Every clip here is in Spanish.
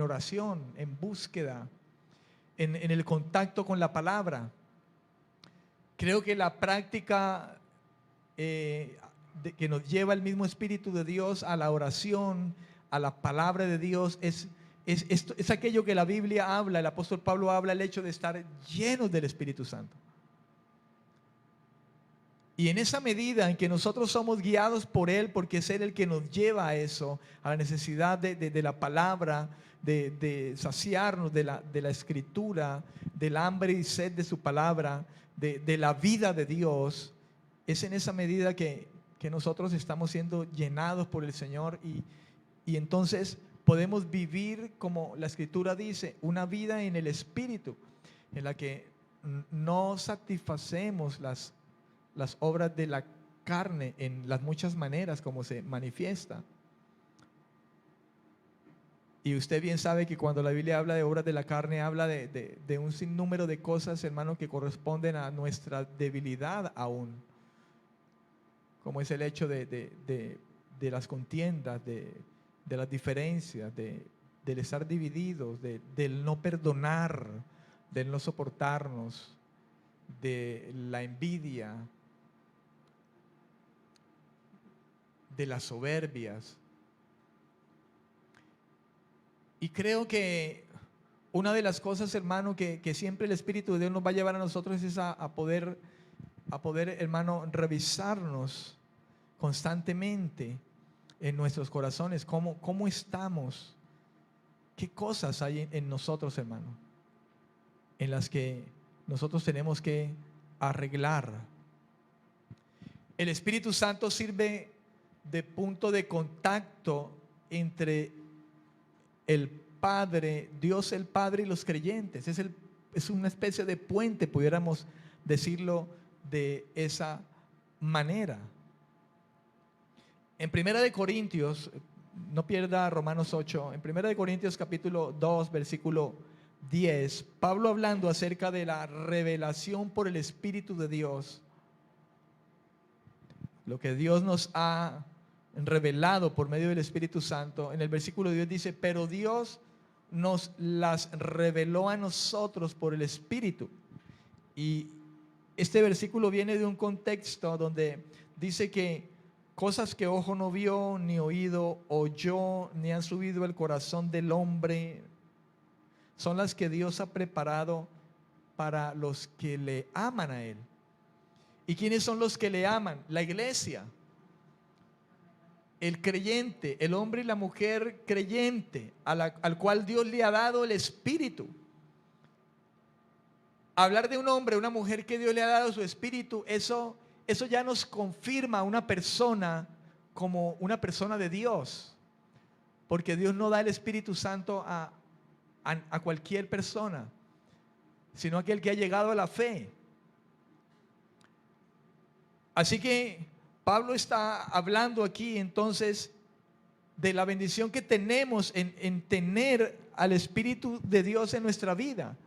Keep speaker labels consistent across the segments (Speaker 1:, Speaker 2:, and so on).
Speaker 1: oración, en búsqueda, en el contacto con la palabra. Creo que la práctica que nos lleva el mismo Espíritu de Dios a la oración, a la palabra de Dios, es aquello que la Biblia habla, el apóstol Pablo habla, el hecho de estar llenos del Espíritu Santo. Y en esa medida en que nosotros somos guiados por Él, porque es Él el que nos lleva a eso, a la necesidad de la palabra, de saciarnos de la Escritura, del hambre y sed de su palabra, de la vida de Dios, es en esa medida que nosotros estamos siendo llenados por el Señor y entonces podemos vivir, como la Escritura dice, una vida en el Espíritu, en la que no satisfacemos las obras de la carne en las muchas maneras como se manifiesta. Y usted bien sabe que cuando la Biblia habla de obras de la carne, habla de un sinnúmero de cosas, hermano, que corresponden a nuestra debilidad aún, como es el hecho de las contiendas, de las diferencias, del estar divididos, del no perdonar, del no soportarnos, de la envidia, de las soberbias. Y creo que una de las cosas, hermano, que siempre el Espíritu de Dios nos va a llevar a nosotros es a poder, hermano, revisarnos constantemente en nuestros corazones, cómo estamos, qué cosas hay en nosotros, hermano, en las que nosotros tenemos que arreglar. El Espíritu Santo sirve de punto de contacto entre el Padre, Dios el Padre y los creyentes. Es una especie de puente, pudiéramos decirlo de esa manera. En 1 de Corintios, no pierda Romanos 8, en 1 de Corintios capítulo 2, versículo 10, Pablo hablando acerca de la revelación por el Espíritu de Dios, lo que Dios nos ha revelado por medio del Espíritu Santo. En el versículo 10 dice: pero Dios nos las reveló a nosotros por el Espíritu. Y este versículo viene de un contexto donde dice que cosas que ojo no vio, ni oído oyó, ni han subido el corazón del hombre, son las que Dios ha preparado para los que le aman a Él. ¿Y quiénes son los que le aman? La iglesia, el creyente, el hombre y la mujer creyente, al cual Dios le ha dado el Espíritu. Hablar de un hombre, una mujer que Dios le ha dado su Espíritu, eso ya nos confirma a una persona como una persona de Dios, porque Dios no da el Espíritu Santo a cualquier persona, sino a aquel que ha llegado a la fe. Así que Pablo está hablando aquí entonces de la bendición que tenemos en tener al Espíritu de Dios en nuestra vida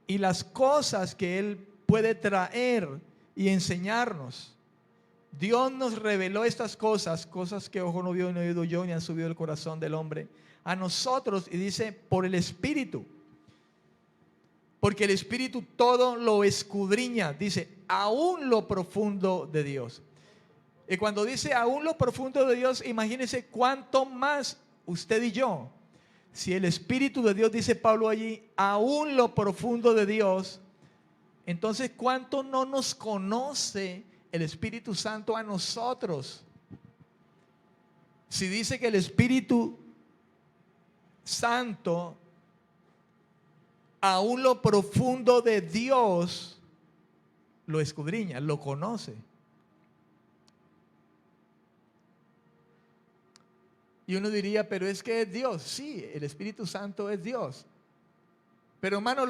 Speaker 1: y las cosas que Él puede traer y enseñarnos. Dios nos reveló estas cosas que ojo no vio, ni oído oyó, ni han subido el corazón del hombre a nosotros, y dice por el Espíritu, porque el Espíritu todo lo escudriña, dice aún lo profundo de Dios. Y cuando dice aún lo profundo de Dios, imagínense cuánto más usted y yo. Si el Espíritu de Dios, dice Pablo allí, aún lo profundo de Dios, entonces cuánto no nos conoce el Espíritu Santo a nosotros. Si dice que el Espíritu Santo aún lo profundo de Dios lo escudriña, lo conoce. Y uno diría, pero es que es Dios. Sí, el Espíritu Santo es Dios. Pero hermano,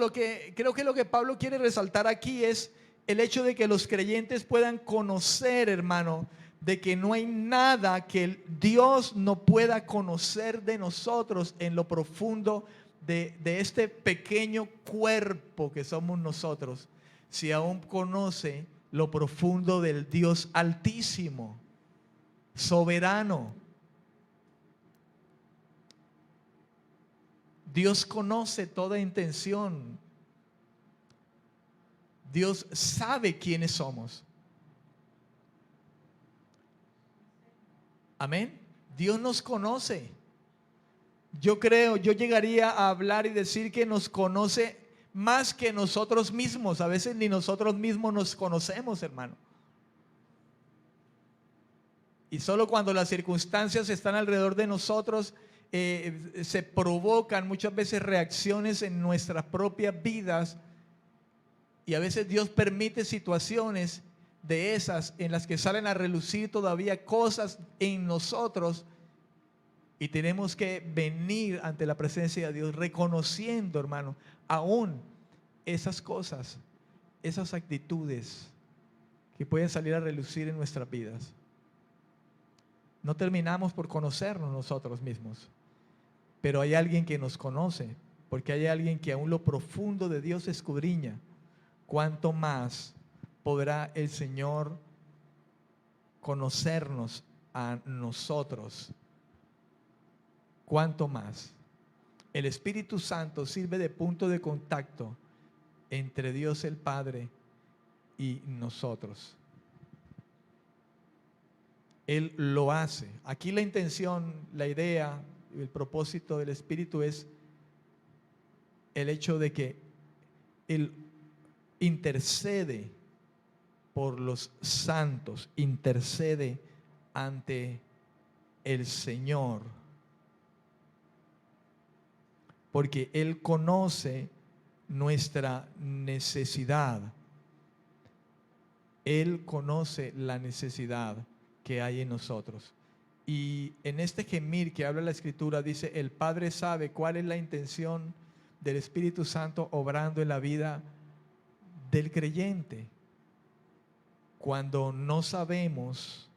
Speaker 1: creo que lo que Pablo quiere resaltar aquí es el hecho de que los creyentes puedan conocer, hermano, de que no hay nada que Dios no pueda conocer de nosotros en lo profundo de este pequeño cuerpo que somos nosotros, si aún conoce lo profundo del Dios altísimo, soberano. Dios conoce toda intención. Dios sabe quiénes somos. Amén. Dios nos conoce. Yo llegaría a hablar y decir que nos conoce más que nosotros mismos. A veces ni nosotros mismos nos conocemos, hermano. Y solo cuando las circunstancias están alrededor de nosotros, se provocan muchas veces reacciones en nuestras propias vidas. Y a veces Dios permite situaciones de esas en las que salen a relucir todavía cosas en nosotros. Y tenemos que venir ante la presencia de Dios reconociendo, hermano, aún esas cosas, esas actitudes que pueden salir a relucir en nuestras vidas. No terminamos por conocernos nosotros mismos, pero hay alguien que nos conoce, porque hay alguien que aún lo profundo de Dios escudriña. ¿Cuánto más podrá el Señor conocernos a nosotros? ¿Cuánto más? El Espíritu Santo sirve de punto de contacto entre Dios el Padre y nosotros. Él lo hace. Aquí la intención, la idea, el propósito del Espíritu es el hecho de que Él intercede por los santos, intercede ante el Señor, porque Él conoce nuestra necesidad. Él conoce la necesidad que hay en nosotros. Y en este gemir que habla la Escritura dice, el Padre sabe cuál es la intención del Espíritu Santo obrando en la vida del creyente. Cuando no sabemos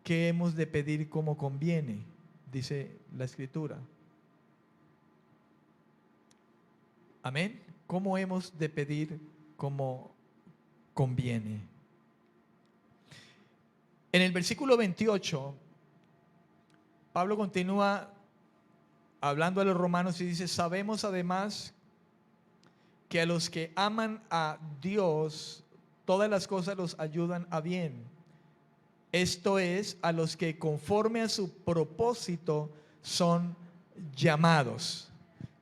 Speaker 1: qué hemos de pedir como conviene, dice la Escritura. Amén. ¿Cómo hemos de pedir como conviene? En el versículo 28, Pablo continúa hablando a los romanos y dice, sabemos además que a los que aman a Dios, todas las cosas los ayudan a bien. Esto es, a los que conforme a su propósito son llamados.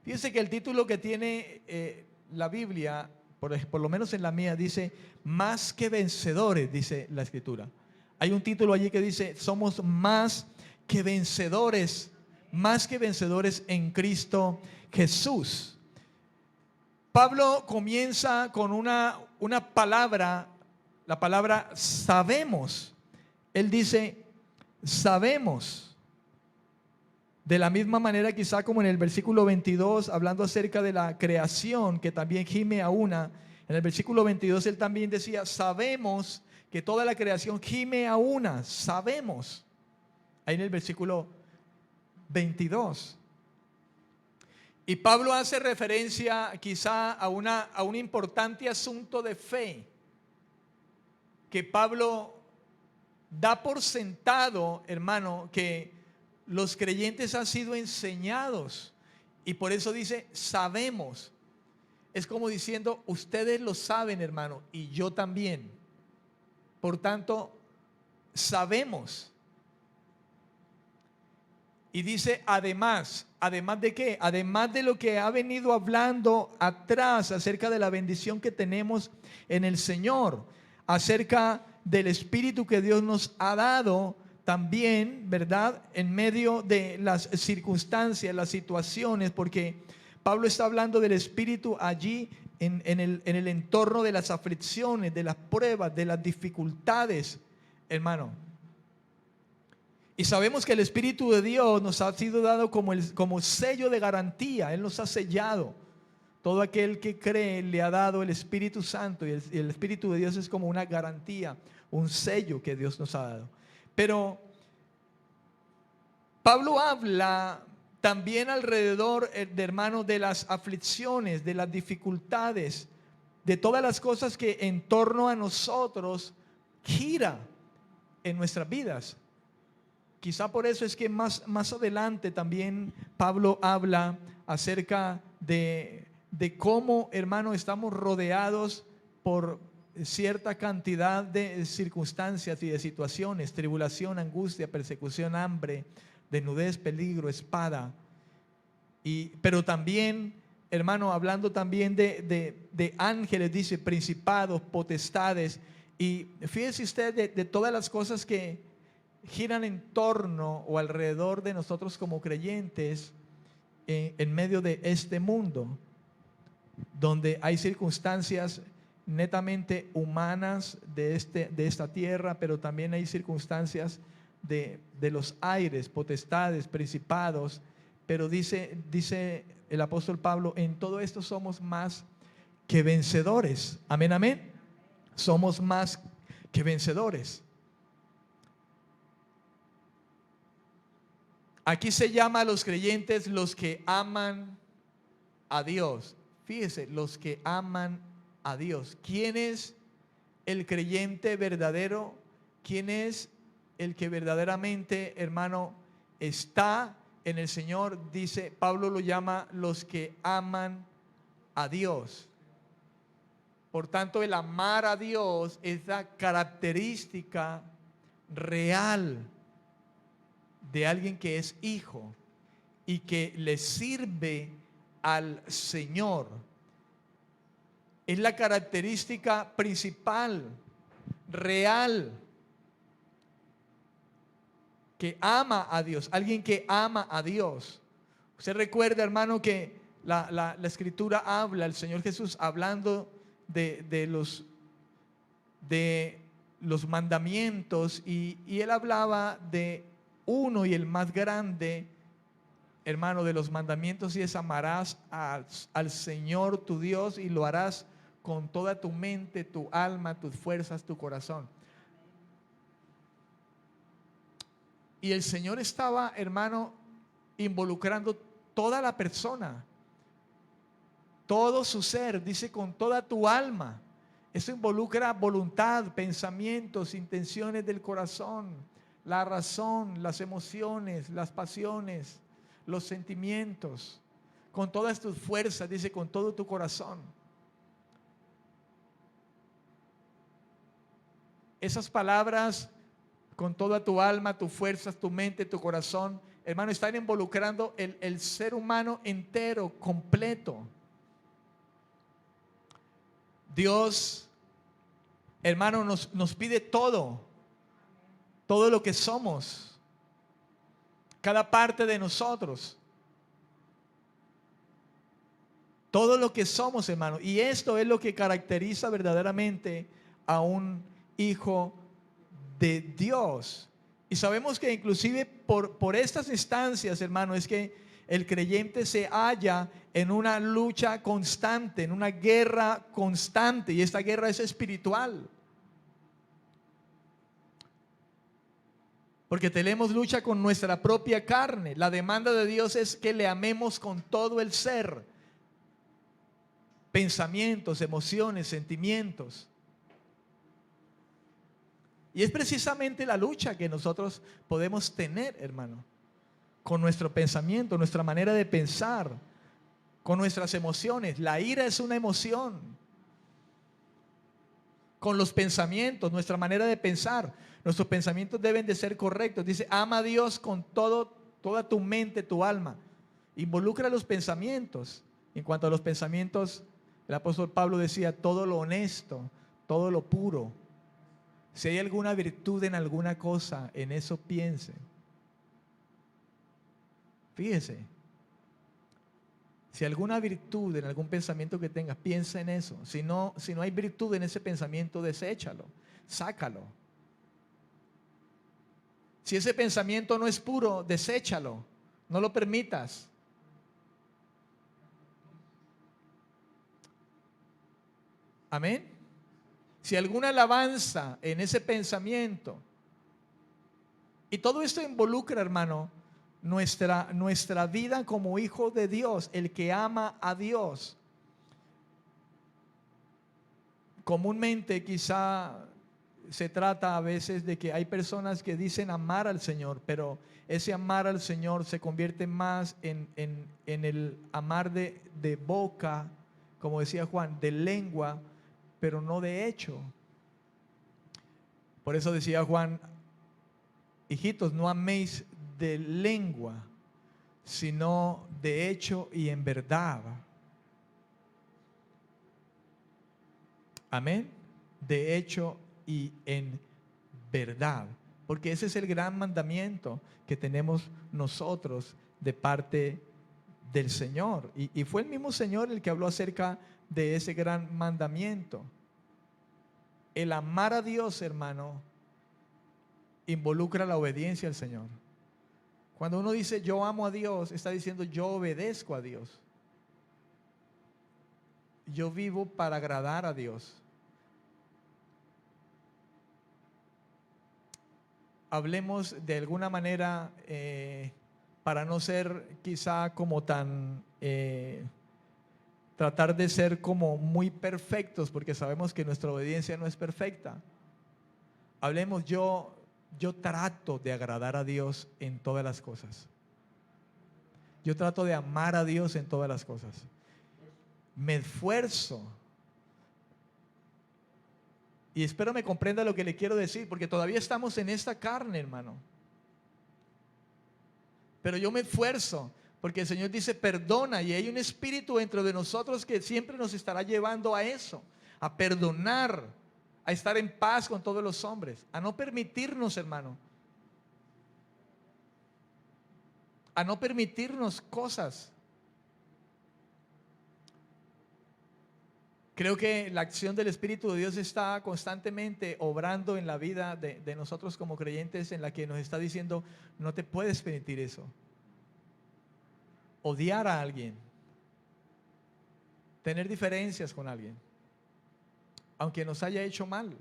Speaker 1: Fíjense que el título que tiene la Biblia, por lo menos en la mía, dice, más que vencedores, dice la Escritura. Hay un título allí que dice, somos más que vencedores en Cristo Jesús. Pablo comienza con una palabra, la palabra sabemos. Él dice, sabemos. De la misma manera quizá como en el versículo 22, hablando acerca de la creación, que también gime a una. En el versículo 22 él también decía, sabemos que toda la creación gime a una, sabemos. Ahí en el versículo 22. Y Pablo hace referencia quizá a un importante asunto de fe, que Pablo da por sentado, hermano, que los creyentes han sido enseñados. Y por eso dice, sabemos. Es como diciendo, ustedes lo saben, hermano, y yo también. Por tanto, sabemos. Y dice además ¿de qué? Además de lo que ha venido hablando atrás acerca de la bendición que tenemos en el Señor, acerca del Espíritu que Dios nos ha dado también, ¿verdad? En medio de las circunstancias, las situaciones, porque Pablo está hablando del Espíritu allí en el entorno de las aflicciones, de las pruebas, de las dificultades, hermano. Y sabemos que el Espíritu de Dios nos ha sido dado como sello de garantía. Él nos ha sellado. Todo aquel que cree le ha dado el Espíritu Santo, y el Espíritu de Dios es como una garantía, un sello que Dios nos ha dado. Pero Pablo habla también alrededor, de hermanos, de las aflicciones, de las dificultades, de todas las cosas que en torno a nosotros gira en nuestras vidas. quizá por eso es que más adelante también Pablo habla acerca de cómo, hermano, estamos rodeados por cierta cantidad de circunstancias y de situaciones: tribulación, angustia, persecución, hambre, desnudez, peligro, espada. Pero también, hermano, hablando también de ángeles, dice principados, potestades. Y fíjese usted de todas las cosas que giran en torno o alrededor de nosotros como creyentes, en medio de este mundo, donde hay circunstancias netamente humanas de esta tierra, pero también hay circunstancias de los aires, potestades, principados. Pero dice el apóstol Pablo: en todo esto somos más que vencedores. Amén, amén. Somos más que vencedores. Aquí se llama a los creyentes los que aman a Dios. Fíjese, los que aman a Dios. ¿Quién es el creyente verdadero? ¿Quién es el que verdaderamente, hermano, está en el Señor? Dice, Pablo lo llama los que aman a Dios. Por tanto, el amar a Dios es la característica real de alguien que es hijo y que le sirve al Señor. Es la característica principal, real, que ama a Dios, alguien que ama a Dios. Usted recuerda, hermano, que la Escritura habla, el Señor Jesús hablando de los mandamientos, y Él hablaba de uno, y el más grande, hermano, de los mandamientos, y es: amarás al Señor tu Dios y lo harás con toda tu mente, tu alma, tus fuerzas, tu corazón. Y el Señor estaba, hermano, involucrando toda la persona, todo su ser. Dice: con toda tu alma. Eso involucra voluntad, pensamientos, intenciones del corazón, la razón, las emociones, las pasiones, los sentimientos. Con todas tus fuerzas, dice, con todo tu corazón. Esas palabras, con toda tu alma, tus fuerzas, tu mente, tu corazón, hermano, están involucrando el ser humano entero, completo. Dios, hermano, nos pide todo lo que somos, cada parte de nosotros, todo lo que somos, hermano. Y esto es lo que caracteriza verdaderamente a un hijo de Dios. Y sabemos que inclusive por estas instancias, hermano, es que el creyente se halla en una lucha constante, en una guerra constante, y esta guerra es espiritual. Porque tenemos lucha con nuestra propia carne. La demanda de Dios es que le amemos con todo el ser, pensamientos, emociones, sentimientos. Y es precisamente la lucha que nosotros podemos tener, hermano, con nuestro pensamiento, nuestra manera de pensar, con nuestras emociones. La ira es una emoción. Con los pensamientos, nuestra manera de pensar. Nuestros pensamientos deben de ser correctos. Dice: ama a Dios con toda tu mente, tu alma. Involucra los pensamientos. En cuanto a los pensamientos, el apóstol Pablo decía: todo lo honesto, todo lo puro. Si hay alguna virtud en alguna cosa, en eso piense. Fíjese, si alguna virtud en algún pensamiento que tengas, piensa en eso. Si no hay virtud en ese pensamiento, deséchalo, sácalo. Si ese pensamiento no es puro, deséchalo, no lo permitas. Amén. Si alguna alabanza en ese pensamiento, y todo esto involucra, hermano, nuestra vida como hijo de Dios, el que ama a Dios. Comúnmente quizá se trata a veces de que hay personas que dicen amar al Señor, pero ese amar al Señor se convierte más en el amar de boca, como decía Juan, de lengua, pero no de hecho. Por eso decía Juan, hijitos, no améis de lengua, sino de hecho y en verdad. Amén. De hecho y en verdad. Porque ese es el gran mandamiento que tenemos nosotros de parte del Señor. Y fue el mismo Señor el que habló acerca de ese gran mandamiento. El amar a Dios, hermano, involucra la obediencia al Señor. Cuando uno dice yo amo a Dios, está diciendo yo obedezco a Dios. Yo vivo para agradar a Dios. Hablemos de alguna manera, para no ser quizá como tan, tratar de ser como muy perfectos, porque sabemos que nuestra obediencia no es perfecta. Hablemos, yo trato de agradar a Dios en todas las cosas. Yo trato de amar a Dios en todas las cosas. Me esfuerzo. Y espero me comprenda lo que le quiero decir, porque todavía estamos en esta carne, hermano. Pero yo me esfuerzo, porque el Señor dice perdona, y hay un espíritu dentro de nosotros que siempre nos estará llevando a eso, a perdonar, a estar en paz con todos los hombres, a no permitirnos, hermano, a no permitirnos cosas. Creo que la acción del Espíritu de Dios está constantemente obrando en la vida de nosotros como creyentes, en la que nos está diciendo, no te puedes permitir eso. Odiar a alguien, tener diferencias con alguien, aunque nos haya hecho mal.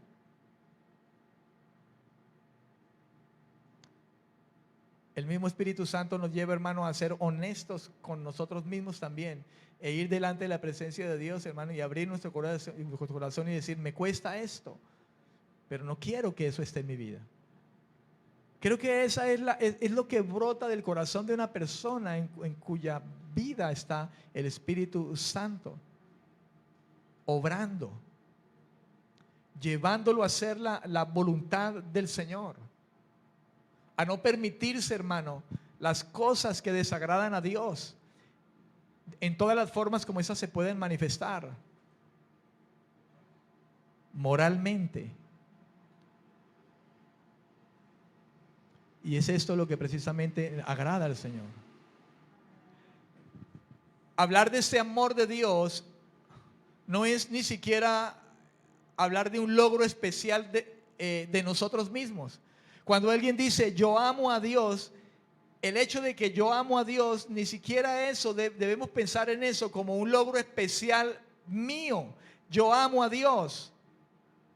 Speaker 1: El mismo Espíritu Santo nos lleva, hermano, a ser honestos con nosotros mismos también, e ir delante de la presencia de Dios, hermano, y abrir nuestro corazón y decir, me cuesta esto, pero no quiero que eso esté en mi vida. Creo que esa es lo que brota del corazón de una persona en cuya vida está el Espíritu Santo, obrando, llevándolo a hacer la voluntad del Señor, a no permitirse, hermano, las cosas que desagradan a Dios en todas las formas como esas se pueden manifestar moralmente. Y es esto lo que precisamente agrada al Señor. Hablar de este amor de Dios no es ni siquiera hablar de un logro especial de nosotros mismos. Cuando alguien dice yo amo a Dios, el hecho de que yo amo a Dios, ni siquiera eso debemos pensar en eso como un logro especial mío. Yo amo a Dios,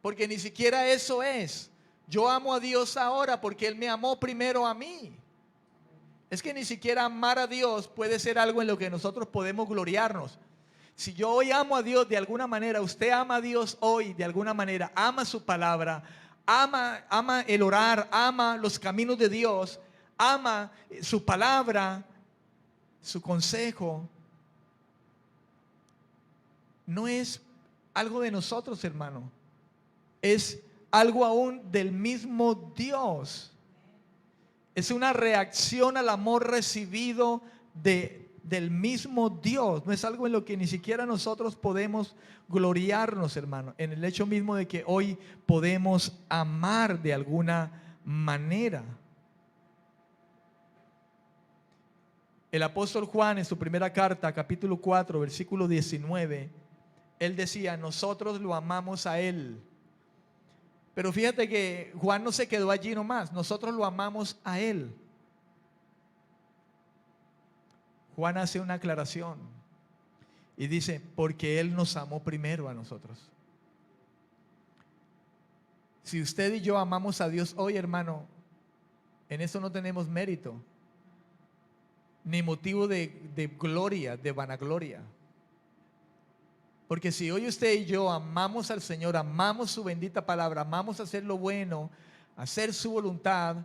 Speaker 1: porque ni siquiera eso es. Yo amo a Dios ahora porque Él me amó primero a mí. Es que ni siquiera amar a Dios puede ser algo en lo que nosotros podemos gloriarnos. Si yo hoy amo a Dios de alguna manera, usted ama a Dios hoy de alguna manera, ama su palabra, ama el orar, ama los caminos de Dios, ama su palabra, su consejo. No es algo de nosotros, hermano. Es algo aún del mismo Dios. Es una reacción al amor recibido del mismo Dios. No es algo en lo que ni siquiera nosotros podemos gloriarnos, hermano, en el hecho mismo de que hoy podemos amar de alguna manera. El apóstol Juan, en su primera carta, capítulo 4, versículo 19, él decía, nosotros lo amamos a Él. Pero fíjate que Juan no se quedó allí nomás, nosotros lo amamos a Él. Juan hace una aclaración y dice, porque Él nos amó primero a nosotros. Si usted y yo amamos a Dios hoy, hermano, en eso no tenemos mérito, ni motivo de gloria, de vanagloria. Porque si hoy usted y yo amamos al Señor, amamos su bendita palabra, amamos hacer lo bueno, hacer su voluntad,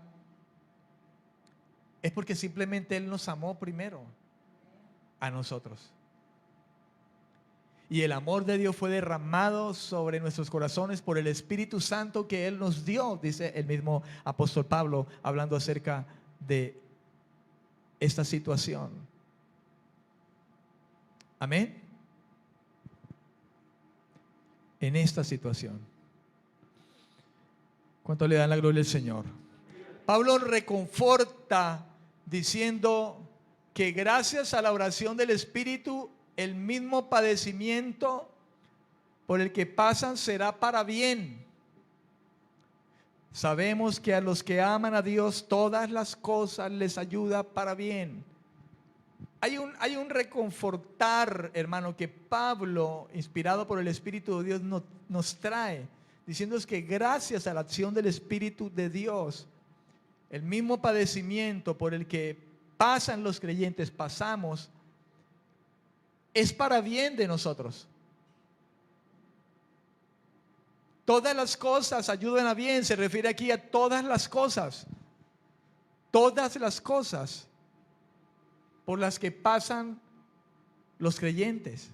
Speaker 1: es porque simplemente Él nos amó primero a nosotros. Y el amor de Dios fue derramado sobre nuestros corazones por el Espíritu Santo que Él nos dio, dice el mismo apóstol Pablo, hablando acerca de esta situación. Amén. En esta situación. ¿Cuánto le dan la gloria al Señor? Pablo reconforta diciendo que gracias a la oración del Espíritu, el mismo padecimiento por el que pasan será para bien. Sabemos que a los que aman a Dios todas las cosas les ayuda para bien. Hay un reconfortar, hermano, que Pablo, inspirado por el Espíritu de Dios, nos trae, diciendo que gracias a la acción del Espíritu de Dios, el mismo padecimiento por el que pasan los creyentes, pasamos, es para bien de nosotros. Todas las cosas ayudan a bien, se refiere aquí a todas las cosas por las que pasan los creyentes.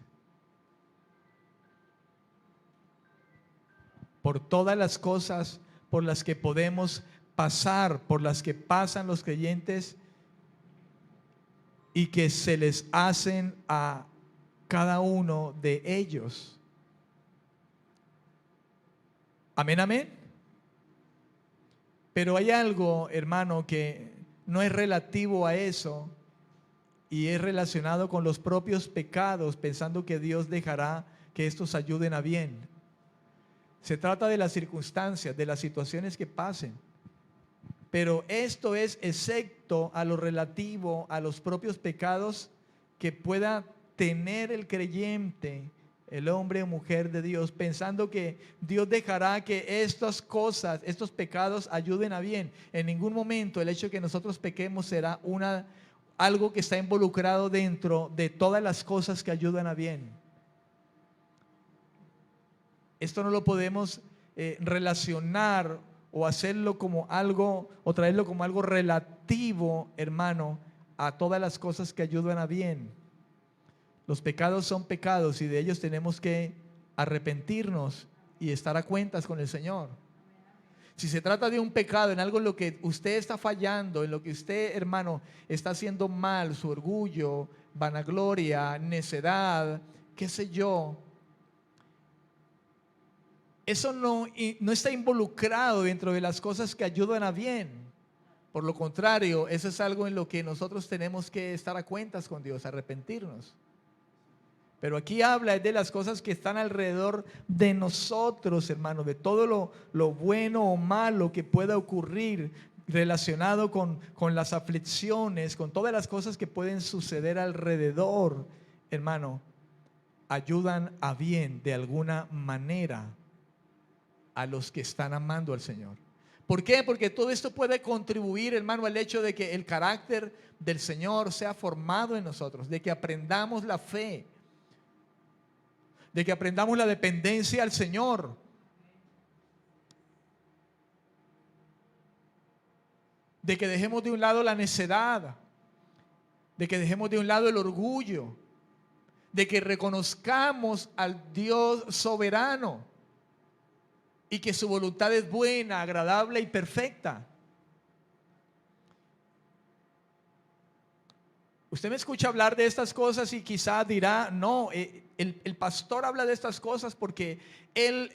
Speaker 1: Por todas las cosas por las que podemos pasar, por las que pasan los creyentes y que se les hacen a cada uno de ellos. Amén, amén. Pero hay algo, hermano, que no es relativo a eso y es relacionado con los propios pecados, pensando que Dios dejará que estos ayuden a bien. Se trata de las circunstancias, de las situaciones que pasen. Pero esto es excepto a lo relativo a los propios pecados que pueda tener el creyente, el hombre o mujer de Dios, pensando que Dios dejará que estas cosas, estos pecados ayuden a bien. En ningún momento el hecho de que nosotros pequemos será algo que está involucrado dentro de todas las cosas que ayudan a bien. Esto no lo podemos relacionar o hacerlo como algo, o traerlo como algo relativo, hermano, a todas las cosas que ayudan a bien. Los pecados son pecados y de ellos tenemos que arrepentirnos y estar a cuentas con el Señor. Si se trata de un pecado, en algo en lo que usted está fallando, en lo que usted, hermano, está haciendo mal, su orgullo, vanagloria, necedad, qué sé yo, eso no está involucrado dentro de las cosas que ayudan a bien. Por lo contrario, eso es algo en lo que nosotros tenemos que estar a cuentas con Dios, arrepentirnos. Pero aquí habla de las cosas que están alrededor de nosotros, hermano, de todo lo bueno o malo que pueda ocurrir relacionado con las aflicciones, con todas las cosas que pueden suceder alrededor, hermano, ayudan a bien de alguna manera a los que están amando al Señor. ¿Por qué? Porque todo esto puede contribuir, hermano, al hecho de que el carácter del Señor sea formado en nosotros, de que aprendamos la fe, de que aprendamos la dependencia al Señor. De que dejemos de un lado la necedad, de que dejemos de un lado el orgullo, de que reconozcamos al Dios soberano y que su voluntad es buena, agradable y perfecta. Usted me escucha hablar de estas cosas y quizá dirá, no, el pastor habla de estas cosas porque él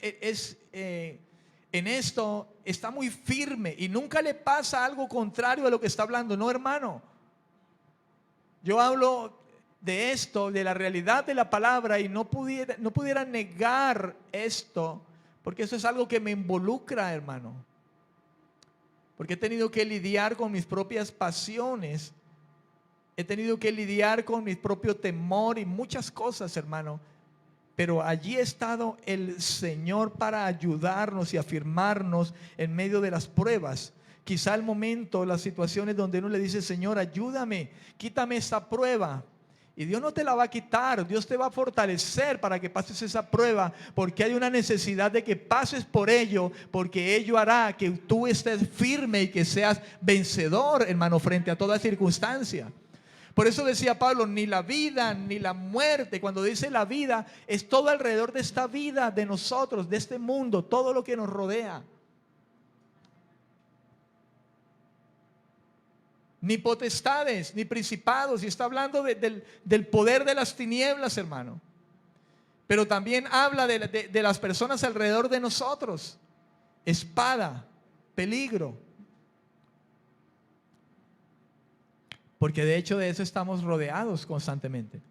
Speaker 1: en esto está muy firme y nunca le pasa algo contrario a lo que está hablando. No, hermano. Yo hablo de esto, de la realidad de la palabra y no pudiera negar esto, porque eso es algo que me involucra, hermano. Porque he tenido que lidiar con mis propias pasiones. He tenido que lidiar con mi propio temor y muchas cosas, hermano. Pero allí ha estado el Señor para ayudarnos y afirmarnos en medio de las pruebas. Quizá el momento, las situaciones donde uno le dice, Señor, ayúdame, quítame esta prueba. Y Dios no te la va a quitar, Dios te va a fortalecer para que pases esa prueba, porque hay una necesidad de que pases por ello, porque ello hará que tú estés firme y que seas vencedor, hermano, frente a toda circunstancia. Por eso decía Pablo, ni la vida ni la muerte. Cuando dice la vida, es todo alrededor de esta vida, de nosotros, de este mundo, todo lo que nos rodea. Ni potestades, ni principados. Y está hablando del poder de las tinieblas, hermano. Pero también habla de las personas alrededor de nosotros. Espada, peligro. Porque de hecho de eso estamos rodeados constantemente.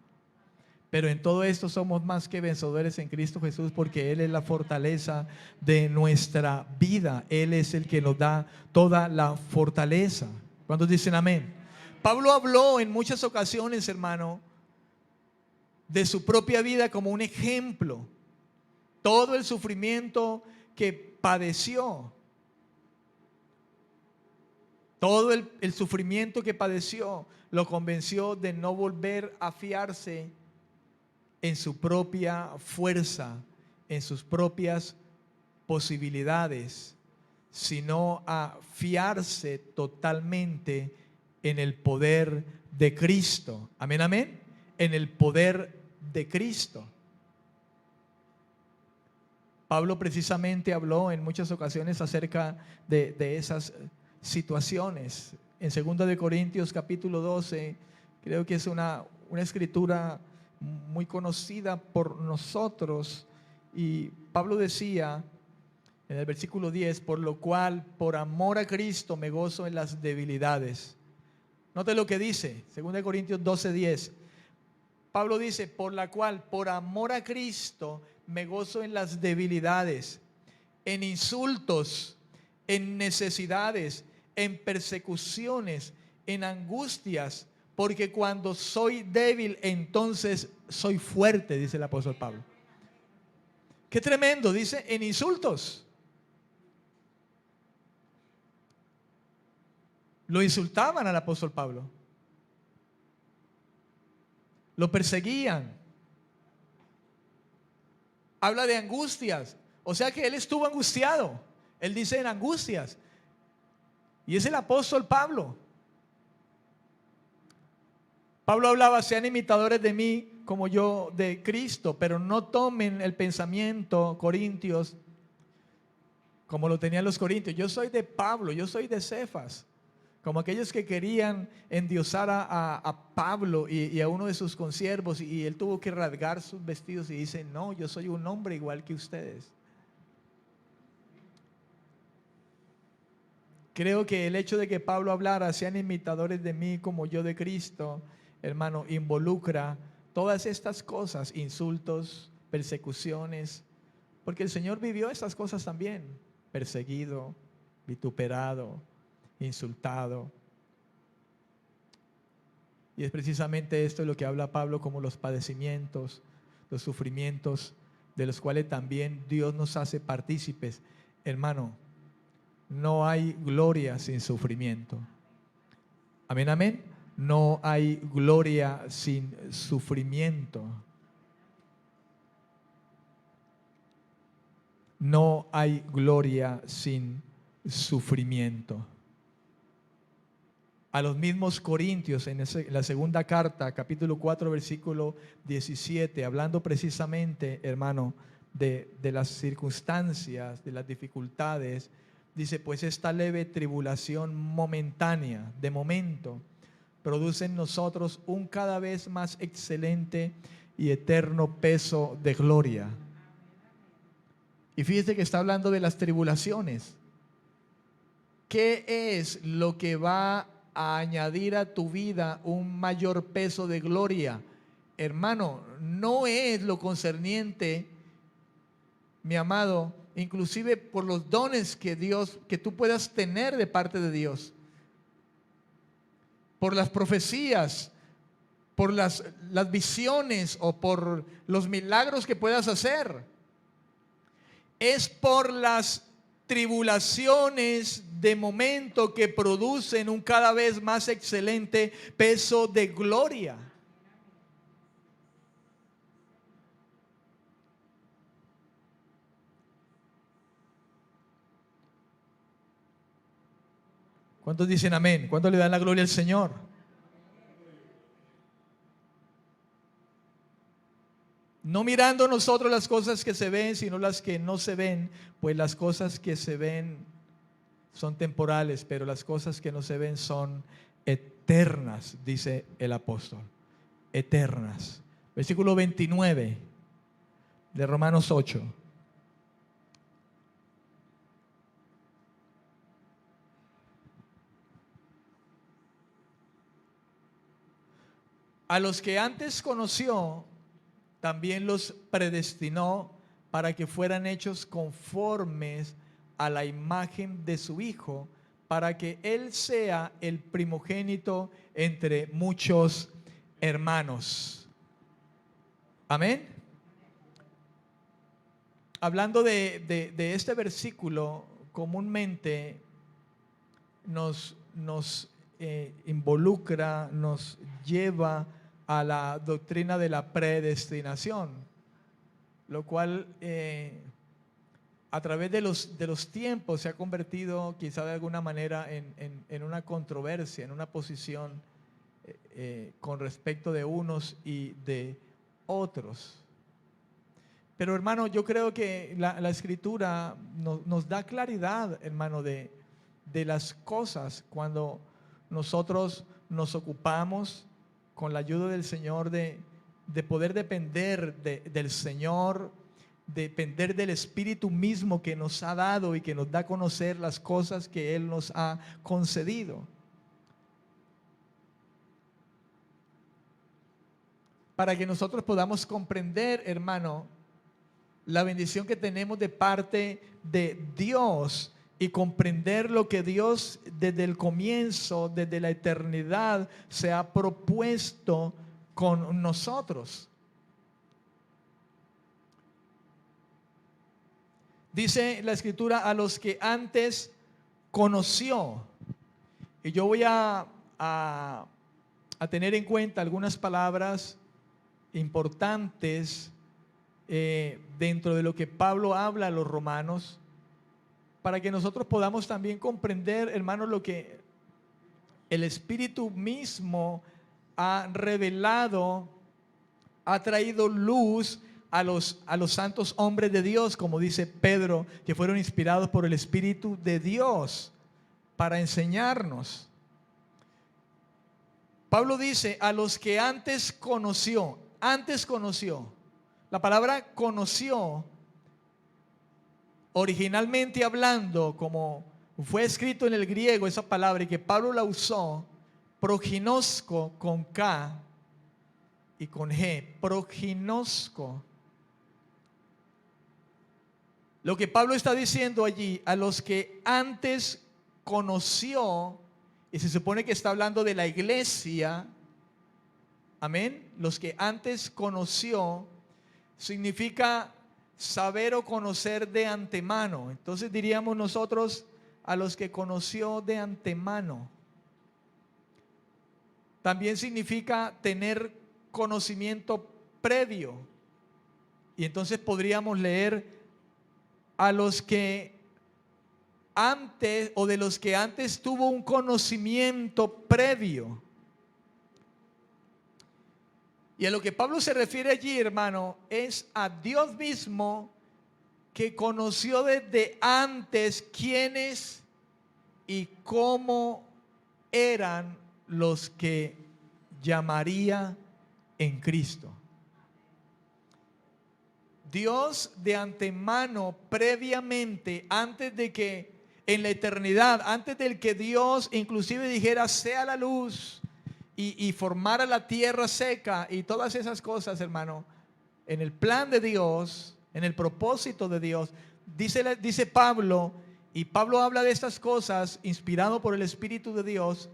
Speaker 1: Pero en todo esto somos más que vencedores en Cristo Jesús, porque Él es la fortaleza de nuestra vida. Él es el que nos da toda la fortaleza. ¿Cuántos dicen amén? Pablo habló en muchas ocasiones, hermano, de su propia vida como un ejemplo. Todo el sufrimiento que padeció. Todo el sufrimiento que padeció lo convenció de no volver a fiarse en su propia fuerza, en sus propias posibilidades, sino a fiarse totalmente en el poder de Cristo. Amén, amén. En el poder de Cristo. Pablo precisamente habló en muchas ocasiones acerca de esas situaciones. En 2 de Corintios capítulo 12, creo que es una escritura muy conocida por nosotros, y Pablo decía en el versículo 10, por lo cual por amor a Cristo me gozo en las debilidades. Note lo que dice 2 de Corintios 12:10. Pablo dice, por la cual por amor a Cristo me gozo en las debilidades, en insultos, en necesidades, en persecuciones, en angustias, porque cuando soy débil, entonces soy fuerte, dice el apóstol Pablo. Qué tremendo, dice, en insultos. Lo insultaban al apóstol Pablo. Lo perseguían. Habla de angustias. O sea que él estuvo angustiado. Él dice en angustias. Y es el apóstol Pablo. Pablo hablaba, sean imitadores de mí como yo de Cristo, pero no tomen el pensamiento, Corintios, como lo tenían los corintios. Yo soy de Pablo, yo soy de Cefas. Como aquellos que querían endiosar a Pablo y a uno de sus consiervos, y él tuvo que rasgar sus vestidos y dice, no, yo soy un hombre igual que ustedes. Creo que el hecho de que Pablo hablara, sean imitadores de mí como yo de Cristo, hermano, involucra todas estas cosas, insultos, persecuciones, porque el Señor vivió estas cosas también, perseguido, vituperado, insultado. Y es precisamente esto lo que habla Pablo como los padecimientos, los sufrimientos, de los cuales también Dios nos hace partícipes. Hermano, no hay gloria sin sufrimiento. Amén, amén. No hay gloria sin sufrimiento. No hay gloria sin sufrimiento. A los mismos Corintios, en la segunda carta, capítulo 4, versículo 17, hablando precisamente, hermano, de las circunstancias, de las dificultades, dice, pues esta leve tribulación momentánea, de momento, produce en nosotros un cada vez más excelente y eterno peso de gloria. Y fíjate que está hablando de las tribulaciones. ¿Qué es lo que va a añadir a tu vida un mayor peso de gloria? Hermano, no es lo concerniente, mi amado, inclusive por los dones que tú puedas tener de parte de Dios, por las profecías, por las visiones o por los milagros que puedas hacer. Es por las tribulaciones de momento que producen un cada vez más excelente peso de gloria. ¿Cuántos dicen amén? ¿Cuántos le dan la gloria al Señor? No mirando nosotros las cosas que se ven, sino las que no se ven, pues las cosas que se ven son temporales, pero las cosas que no se ven son eternas, dice el apóstol. Eternas. Versículo 29 de Romanos 8. A los que antes conoció, también los predestinó para que fueran hechos conformes a la imagen de su Hijo, para que Él sea el primogénito entre muchos hermanos. Amén. Hablando de este versículo, comúnmente nos involucra, nos lleva a la doctrina de la predestinación, lo cual a través de los tiempos se ha convertido quizá de alguna manera en una controversia, en una posición con respecto de unos y de otros. Pero hermano, yo creo que la Escritura nos da claridad, hermano, de las cosas cuando nosotros nos ocupamos con la ayuda del Señor de poder depender del Señor, depender del Espíritu mismo que nos ha dado y que nos da a conocer las cosas que Él nos ha concedido. Para que nosotros podamos comprender, hermano, la bendición que tenemos de parte de Dios y comprender lo que Dios desde el comienzo, desde la eternidad, se ha propuesto con nosotros. Dice la Escritura, a los que antes conoció. Y yo voy a tener en cuenta algunas palabras importantes dentro de lo que Pablo habla a los romanos, para que nosotros podamos también comprender, hermanos, lo que el Espíritu mismo ha revelado, ha traído luz a los santos hombres de Dios, como dice Pedro, que fueron inspirados por el Espíritu de Dios para enseñarnos. Pablo dice, a los que antes conoció. La palabra conoció, originalmente hablando, como fue escrito en el griego esa palabra y que Pablo la usó, proginosko con K y con G, proginosko. Lo que Pablo está diciendo allí, a los que antes conoció, y se supone que está hablando de la iglesia, amén, los que antes conoció, significa saber o conocer de antemano. Entonces diríamos nosotros a los que conoció de antemano. También significa tener conocimiento previo. Y entonces podríamos leer a los que antes o de los que antes tuvo un conocimiento previo. Y a lo que Pablo se refiere allí, hermano, es a Dios mismo que conoció desde antes quiénes y cómo eran los que llamaría en Cristo. Dios de antemano, previamente, antes de que en la eternidad, antes del que Dios inclusive dijera sea la luz y formara la tierra seca y todas esas cosas, hermano, en el plan de Dios, en el propósito de Dios, dice Pablo, y Pablo habla de estas cosas inspirado por el Espíritu de Dios,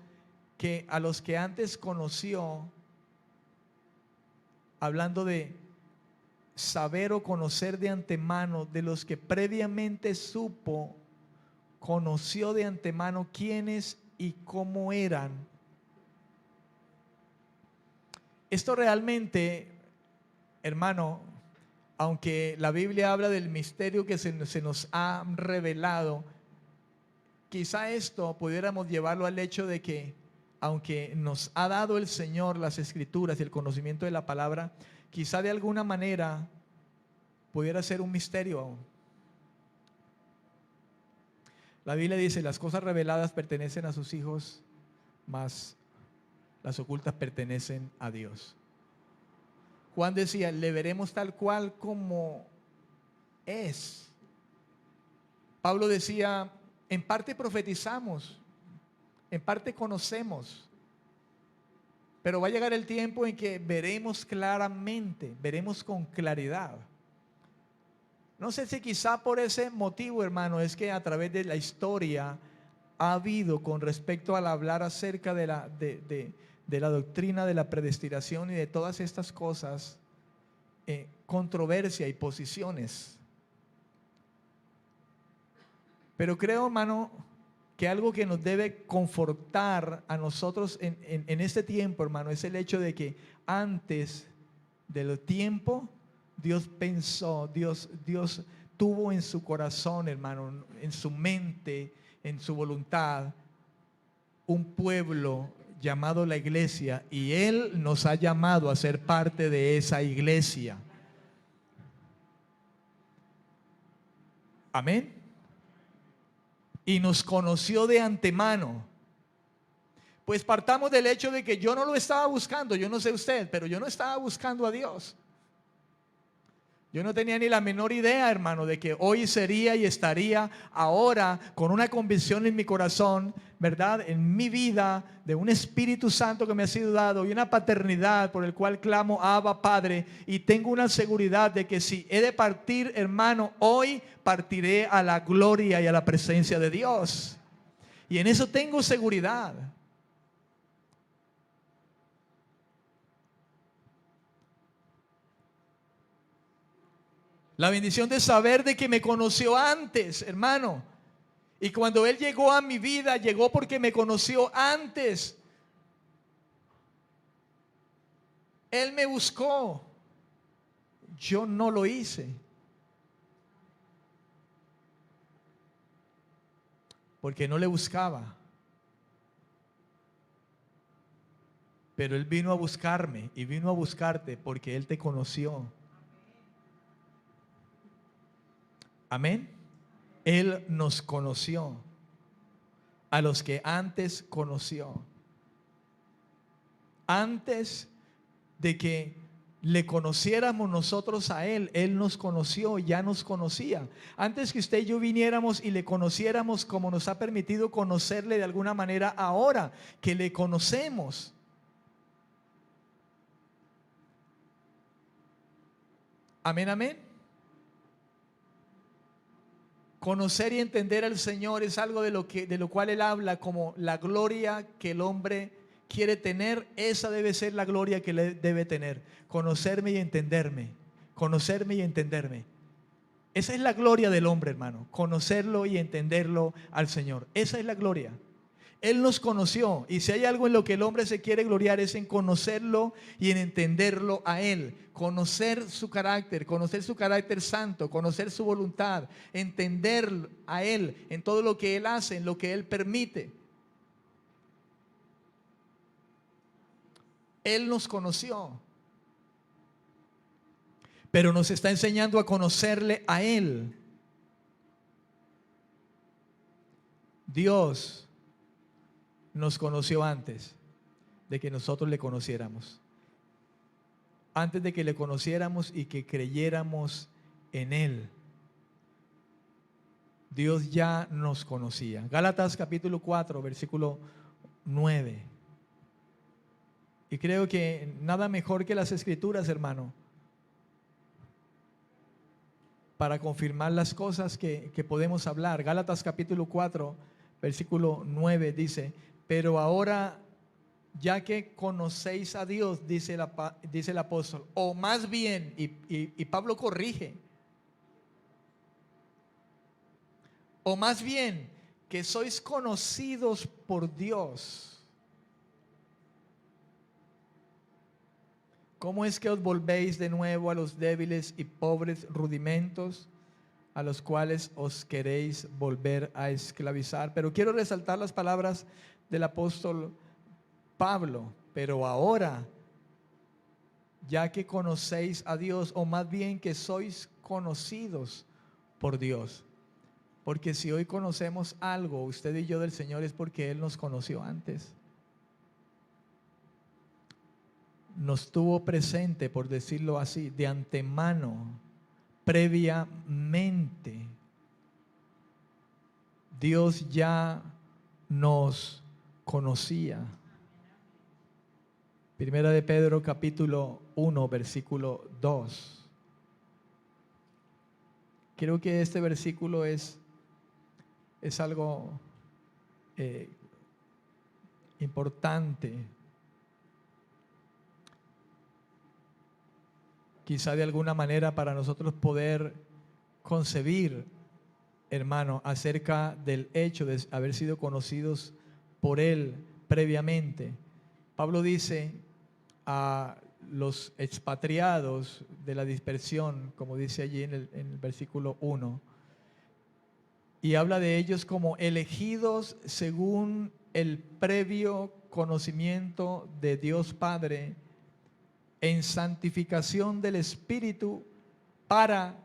Speaker 1: que a los que antes conoció, hablando de saber o conocer de antemano, de los que previamente supo, conoció de antemano quiénes y cómo eran. Esto realmente, hermano, aunque la Biblia habla del misterio que se nos ha revelado, quizá esto pudiéramos llevarlo al hecho de que, aunque nos ha dado el Señor las Escrituras y el conocimiento de la palabra, quizá de alguna manera pudiera ser un misterio aún. La Biblia dice: las cosas reveladas pertenecen a sus hijos, mas las ocultas pertenecen a Dios. Juan decía: le veremos tal cual como es. Pablo decía: en parte profetizamos, en parte conocemos, pero va a llegar el tiempo en que veremos claramente, veremos con claridad. No sé si quizá por ese motivo, hermano, es que a través de la historia ha habido, con respecto al hablar acerca de la doctrina de la predestinación y de todas estas cosas, controversia y posiciones. Pero creo, hermano, que algo que nos debe confortar a nosotros en este tiempo, hermano, es el hecho de que antes del tiempo Dios pensó, Dios tuvo en su corazón, hermano, en su mente, en su voluntad, un pueblo llamado la iglesia, y Él nos ha llamado a ser parte de esa iglesia. Amén. Y nos conoció de antemano. Pues partamos del hecho de que yo no lo estaba buscando. Yo no sé usted, pero yo no estaba buscando a Dios. Yo no tenía ni la menor idea, hermano, de que hoy sería y estaría ahora con una convicción en mi corazón, ¿verdad? En mi vida, de un Espíritu Santo que me ha sido dado y una paternidad por el cual clamo: Abba, Padre. Y tengo una seguridad de que si he de partir, hermano, hoy partiré a la gloria y a la presencia de Dios. Y en eso tengo seguridad. La bendición de saber de que me conoció antes, hermano. Y cuando Él llegó a mi vida, llegó porque me conoció antes. Él me buscó. Yo no lo hice. Porque no le buscaba. Pero Él vino a buscarme y vino a buscarte porque Él te conoció. Amén. Él nos conoció a los que antes conoció. Antes de que le conociéramos nosotros a Él, Él nos conoció, ya nos conocía. Antes que usted y yo viniéramos y le conociéramos como nos ha permitido conocerle de alguna manera ahora que le conocemos. Amén, amén. Conocer y entender al Señor es algo de lo cual Él habla como la gloria que el hombre quiere tener. Esa debe ser la gloria que Él debe tener. Conocerme y entenderme. Conocerme y entenderme. Esa es la gloria del hombre, hermano. Conocerlo y entenderlo al Señor. Esa es la gloria. Él nos conoció, y si hay algo en lo que el hombre se quiere gloriar es en conocerlo y en entenderlo a Él. Conocer su carácter santo, conocer su voluntad, entender a Él en todo lo que Él hace, en lo que Él permite. Él nos conoció, pero nos está enseñando a conocerle a Él. Dios nos conoció antes de que nosotros le conociéramos. Antes de que le conociéramos y que creyéramos en Él. Dios ya nos conocía. Gálatas capítulo 4, versículo 9. Y creo que nada mejor que las Escrituras, hermano, para confirmar las cosas que podemos hablar. Gálatas capítulo 4, versículo 9 dice: pero ahora, ya que conocéis a Dios, dice el apóstol, o más bien, y Pablo corrige, o más bien que sois conocidos por Dios, ¿cómo es que os volvéis de nuevo a los débiles y pobres rudimentos, a los cuales os queréis volver a esclavizar. Pero quiero resaltar las palabras del apóstol Pablo. Pero ahora, ya que conocéis a Dios, o más bien que sois conocidos por Dios. Porque si hoy conocemos algo, usted y yo, del Señor, es porque Él nos conoció antes. Nos tuvo presente, por decirlo así, de antemano, previamente. Dios ya nos conocía. Primera de Pedro capítulo 1, versículo 2. Creo que este versículo es algo importante. Quizá de alguna manera para nosotros poder concebir, hermano, acerca del hecho de haber sido conocidos por Él previamente. Pablo dice a los expatriados de la dispersión, como dice allí en el versículo 1, y habla de ellos como elegidos según el previo conocimiento de Dios Padre, en santificación del Espíritu, para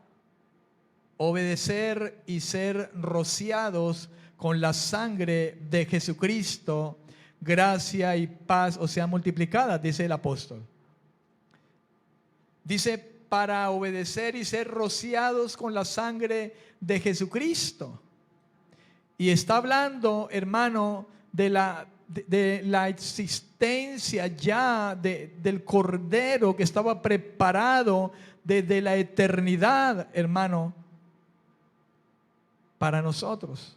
Speaker 1: obedecer y ser rociados con la sangre de Jesucristo. Gracia y paz os sean multiplicadas, dice el apóstol. Dice, para obedecer y ser rociados con la sangre de Jesucristo. Y está hablando, hermano, de la existencia ya del Cordero que estaba preparado desde la eternidad, hermano, para nosotros.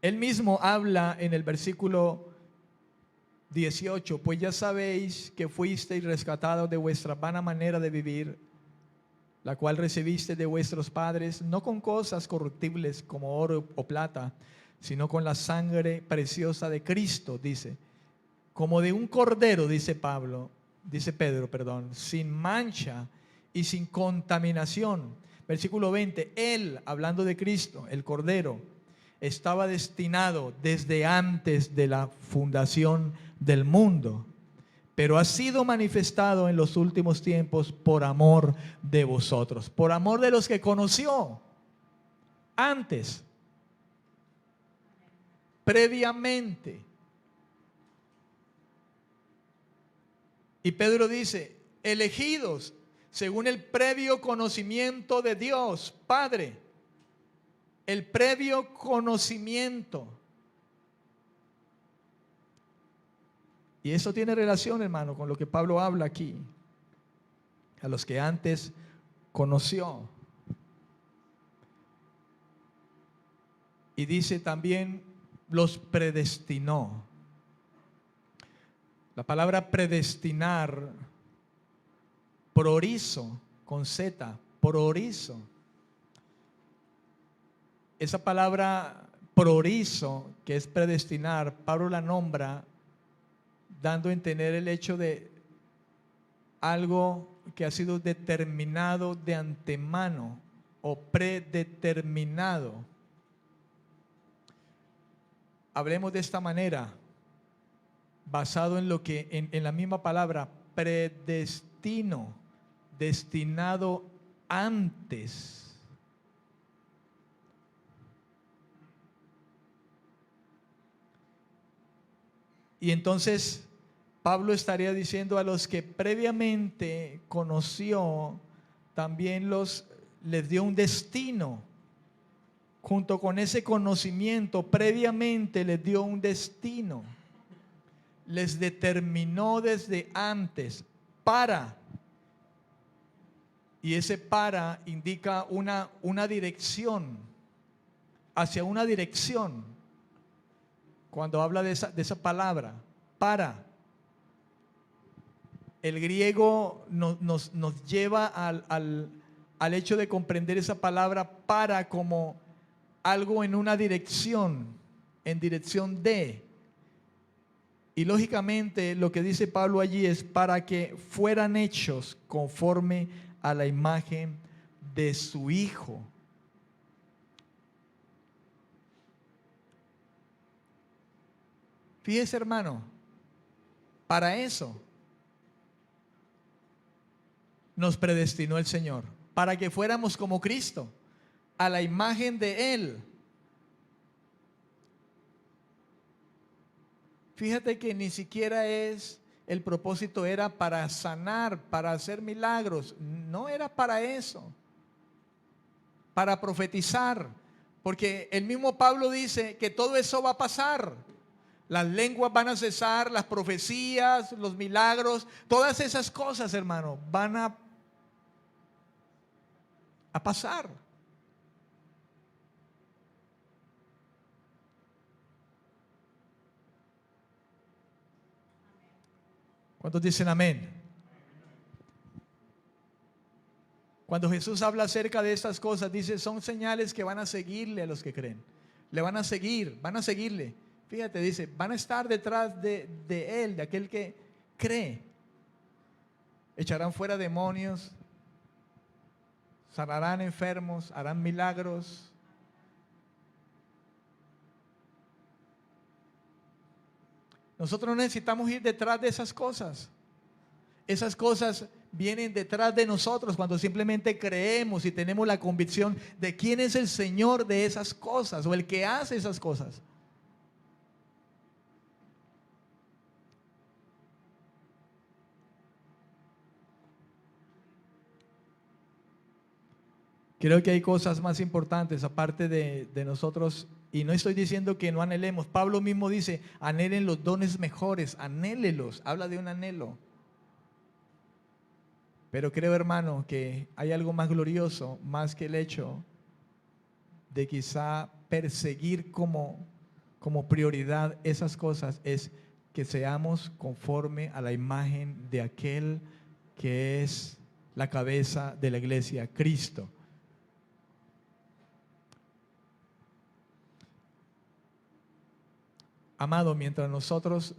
Speaker 1: Él mismo habla en el versículo 18, pues ya sabéis que fuisteis rescatados de vuestra vana manera de vivir, la cual recibiste de vuestros padres, no con cosas corruptibles como oro o plata, sino con la sangre preciosa de Cristo, dice, como de un cordero, dice Pedro, sin mancha y sin contaminación. Versículo 20, Él, hablando de Cristo, el cordero, estaba destinado desde antes de la fundación del mundo, pero ha sido manifestado en los últimos tiempos por amor de vosotros, por amor de los que conoció antes, previamente. Y Pedro dice, elegidos según el previo conocimiento de Dios Padre, el previo conocimiento. Y eso tiene relación, hermano, con lo que Pablo habla aquí, a los que antes conoció. Y dice también, los predestinó. La palabra predestinar, prorizo, con Z, prorizo. Esa palabra prorizo, que es predestinar, Pablo la nombra dando a entender el hecho de algo que ha sido determinado de antemano o predeterminado. Hablemos de esta manera, basado en lo que en la misma palabra predestino, destinado antes. Y entonces Pablo estaría diciendo a los que previamente conoció, también les dio un destino. Junto con ese conocimiento, previamente les dio un destino. Les determinó desde antes para. Y ese para indica una dirección, hacia una dirección. Cuando habla de esa palabra, para. El griego nos lleva al hecho de comprender esa palabra para como algo en una dirección, en dirección de. Y lógicamente lo que dice Pablo allí es para que fueran hechos conforme a la imagen de su Hijo. Fíjese, hermano, para eso nos predestinó el Señor, para que fuéramos como Cristo, a la imagen de Él. Fíjate que ni siquiera el propósito era para sanar, para hacer milagros, no era para eso, para profetizar, porque el mismo Pablo dice que todo eso va a pasar. Las lenguas van a cesar, las profecías, los milagros, todas esas cosas, hermano, van a pasar. ¿Cuántos dicen amén? Cuando Jesús habla acerca de estas cosas, dice, son señales que van a seguirle a los que creen. Le van a seguir, van a seguirle. Fíjate, dice, van a estar detrás de Él, de aquel que cree. Echarán fuera demonios, sanarán enfermos, harán milagros. Nosotros no necesitamos ir detrás de esas cosas. Esas cosas vienen detrás de nosotros cuando simplemente creemos y tenemos la convicción de quién es el Señor de esas cosas o el que hace esas cosas. Creo que hay cosas más importantes aparte de nosotros, y no estoy diciendo que no anhelemos. Pablo mismo dice, anhelen los dones mejores, anhélelos, habla de un anhelo. Pero creo, hermano, que hay algo más glorioso, más que el hecho de quizá perseguir como prioridad esas cosas, es que seamos conforme a la imagen de aquel que es la cabeza de la iglesia, Cristo. Amado, mientras nosotros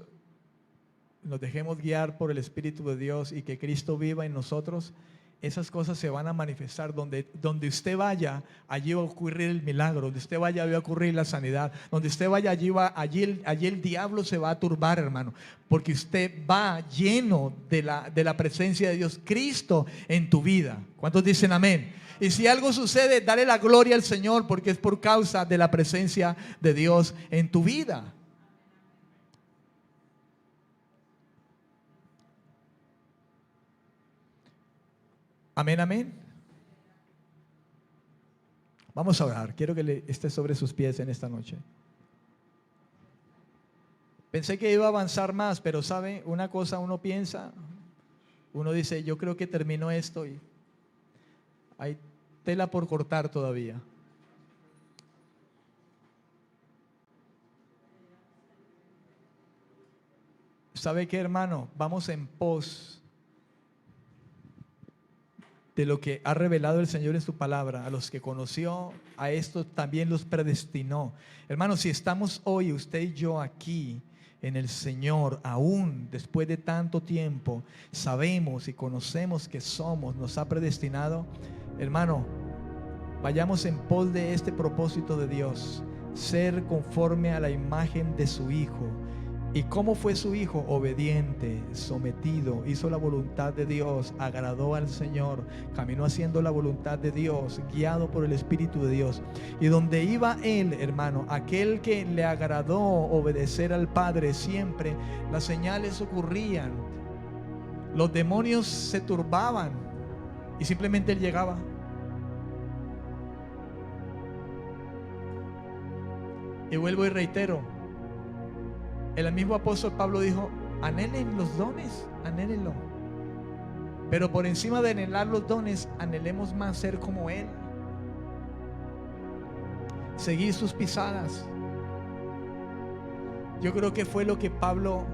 Speaker 1: nos dejemos guiar por el Espíritu de Dios y que Cristo viva en nosotros, esas cosas se van a manifestar. Donde usted vaya, allí va a ocurrir el milagro. Donde usted vaya, va a ocurrir la sanidad. Donde usted vaya, allí el diablo se va a turbar, hermano, porque usted va lleno de la presencia de Dios, Cristo en tu vida. ¿Cuántos dicen amén? Y si algo sucede, dale la gloria al Señor, porque es por causa de la presencia de Dios en tu vida. Amén, amén. Vamos a orar. Quiero que esté sobre sus pies en esta noche. Pensé que iba a avanzar más, pero sabe, una cosa uno piensa, uno dice, yo creo que terminó esto y hay tela por cortar todavía. ¿Sabe qué, hermano? Vamos en pos de lo que ha revelado el Señor en su palabra. A los que conoció, a estos también los predestinó. Hermanos, si estamos hoy usted y yo aquí en el Señor, aún después de tanto tiempo, sabemos y conocemos que nos ha predestinado. Hermano, vayamos en pos de este propósito de Dios, ser conforme a la imagen de su Hijo. ¿Y cómo fue su Hijo? Obediente, sometido, hizo la voluntad de Dios, agradó al Señor, caminó haciendo la voluntad de Dios, guiado por el Espíritu de Dios. Y donde iba él, hermano, aquel que le agradó obedecer al Padre siempre, las señales ocurrían, los demonios se turbaban y simplemente él llegaba. Y vuelvo y reitero, el mismo apóstol Pablo dijo, anhelen los dones, anhélenlo. Pero por encima de anhelar los dones, anhelemos más ser como Él. Seguir sus pisadas. Yo creo que fue lo que Pablo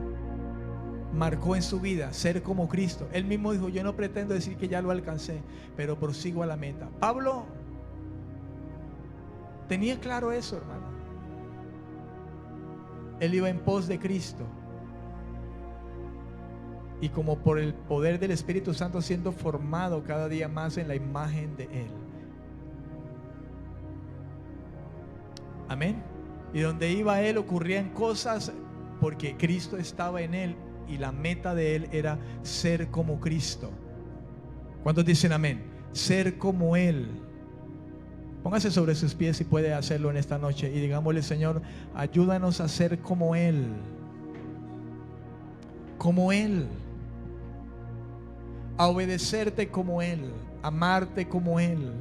Speaker 1: marcó en su vida, ser como Cristo. Él mismo dijo, yo no pretendo decir que ya lo alcancé, pero prosigo a la meta. Pablo tenía claro eso, hermano. Él iba en pos de Cristo. Y como por el poder del Espíritu Santo siendo formado cada día más en la imagen de Él. Amén. Y donde iba él ocurrían cosas porque Cristo estaba en él y la meta de él era ser como Cristo. ¿Cuántos dicen amén? Ser como él. Póngase sobre sus pies si puede hacerlo en esta noche y digámosle: Señor, ayúdanos a ser como él. Como él. A obedecerte como él, amarte como él,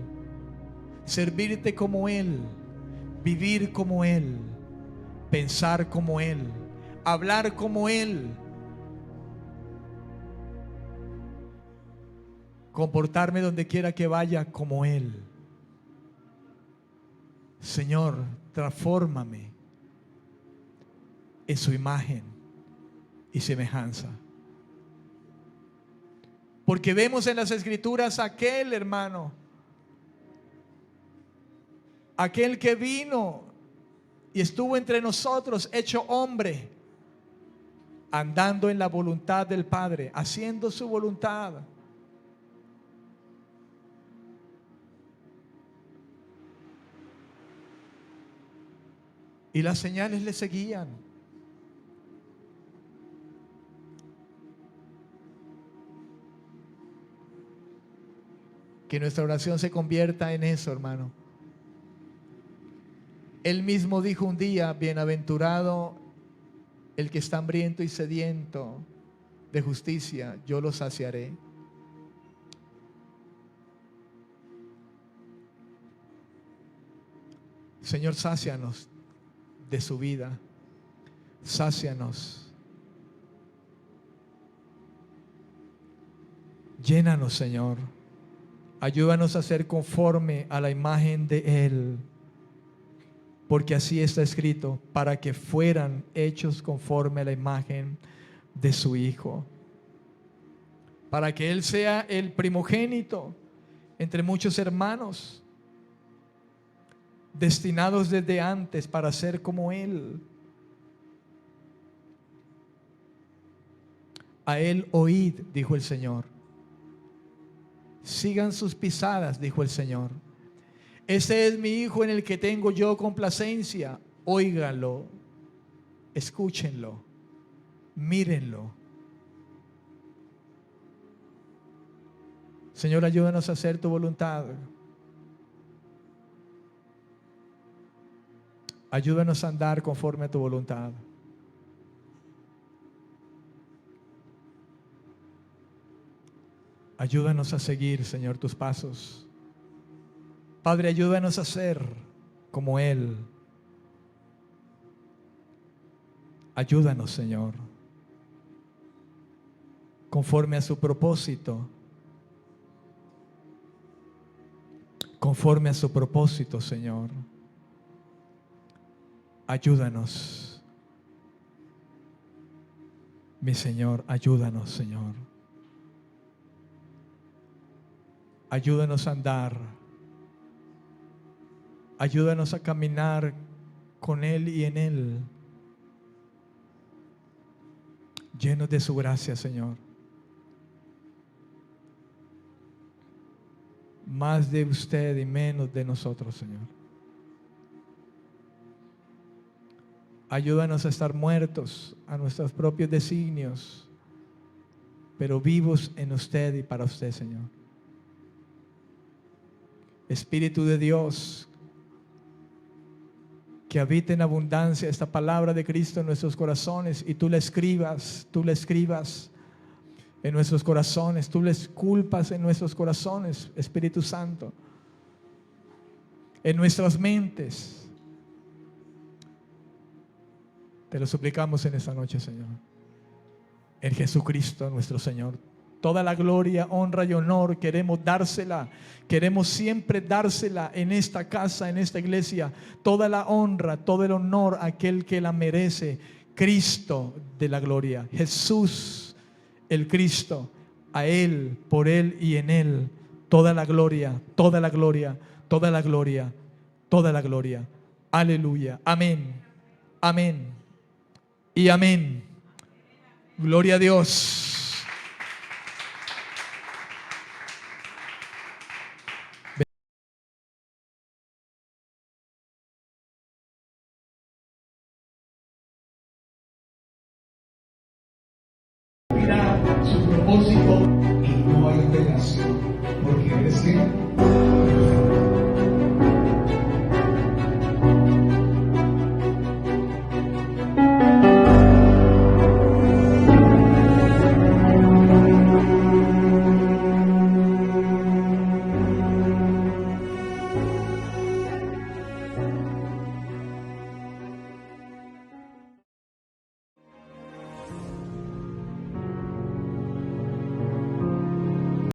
Speaker 1: servirte como él, vivir como él, pensar como él, hablar como él, comportarme donde quiera que vaya como él. Señor, transfórmame en su imagen y semejanza. Porque vemos en las Escrituras aquel hermano, aquel que vino y estuvo entre nosotros hecho hombre, andando en la voluntad del Padre, haciendo su voluntad. Y las señales le seguían. Que nuestra oración se convierta en eso, hermano. Él mismo dijo un día: bienaventurado el que está hambriento y sediento de justicia, yo lo saciaré. Señor, sácianos de su vida. Sácianos. Llénanos, Señor. Ayúdanos a ser conforme a la imagen de Él. Porque así está escrito, para que fueran hechos conforme a la imagen de su Hijo. Para que Él sea el primogénito entre muchos hermanos, destinados desde antes para ser como Él. A Él oíd, dijo el Señor. Sigan sus pisadas, dijo el Señor. Este es mi Hijo en el que tengo yo complacencia. Óiganlo, escúchenlo, mírenlo. Señor, ayúdanos a hacer tu voluntad. Ayúdanos a andar conforme a tu voluntad. Ayúdanos a seguir, Señor, tus pasos. Padre, ayúdanos a ser como Él. Ayúdanos, Señor, conforme a su propósito. Conforme a su propósito, Señor. Ayúdanos. Mi Señor, ayúdanos, Señor. Ayúdanos a andar. Ayúdanos a caminar con Él y en Él. Llenos de su gracia, Señor. Más de usted y menos de nosotros, Señor. Ayúdanos a estar muertos a nuestros propios designios, pero vivos en usted y para usted, Señor. Espíritu de Dios, que habite en abundancia esta palabra de Cristo en nuestros corazones y tú la escribas en nuestros corazones, tú la esculpas en nuestros corazones, Espíritu Santo, en nuestras mentes. Te lo suplicamos en esta noche, Señor. En Jesucristo nuestro Señor. Toda la gloria, honra y honor queremos dársela. Queremos siempre dársela en esta casa, en esta iglesia. Toda la honra, todo el honor a aquel que la merece. Cristo de la gloria. Jesús, el Cristo. A Él, por Él y en Él. Toda la gloria, toda la gloria, toda la gloria, toda la gloria. Aleluya. Amén. Amén. Y amén. Gloria a Dios.
Speaker 2: no hay apelación, porque eres que